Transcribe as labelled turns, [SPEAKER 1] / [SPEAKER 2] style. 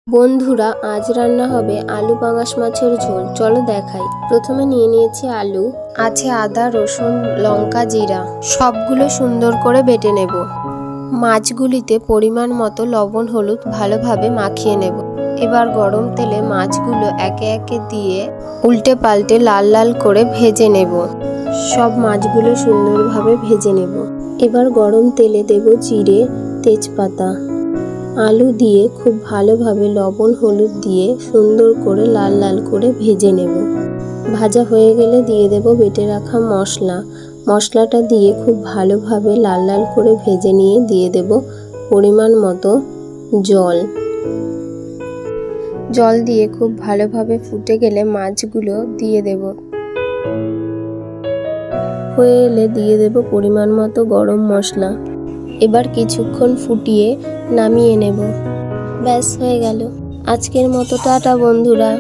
[SPEAKER 1] বন্ধুরা, আজ রান্না হবে আলু পাঙাশ মাছের ঝোল। চলো দেখাই। প্রথমে নিয়ে নিয়েছি আলু, আছে আদা, রসুন, লঙ্কা, জিরা। সবগুলো সুন্দর করে বেটে নেব। মাছগুলিতে পরিমাণ মতো লবণ হলুদ ভালোভাবে মাখিয়ে নেব। এবার গরম তেলে মাছগুলো একে একে দিয়ে উল্টে পাল্টে লাল লাল করে ভেজে নেব। সব মাছগুলো সুন্দরভাবে ভেজে নেব। এবার গরম তেলে দেব জিরে, তেজপাতা। আলু দিয়ে খুব ভালোভাবে লবণ হলুদ দিয়ে সুন্দর করে লাল লাল করে ভেজে নেব। ভাজা হয়ে গেলে দিয়ে দেব বেটে রাখা মশলা। মশলাটা দিয়ে খুব ভালোভাবে লাল লাল করে ভেজে নিয়ে দিয়ে দেব পরিমাণ মতো জল। জল দিয়ে খুব ভালোভাবে ফুটে গেলে মাছগুলো দিয়ে দেব। হয়ে এলে দিয়ে দেব পরিমাণ মতো গরম মশলা। এবার কিছুক্ষণ ফুটিয়ে নামিয়ে নেব। ব্যাস হয়ে গেল। আজকের মতো টাটা বন্ধুরা।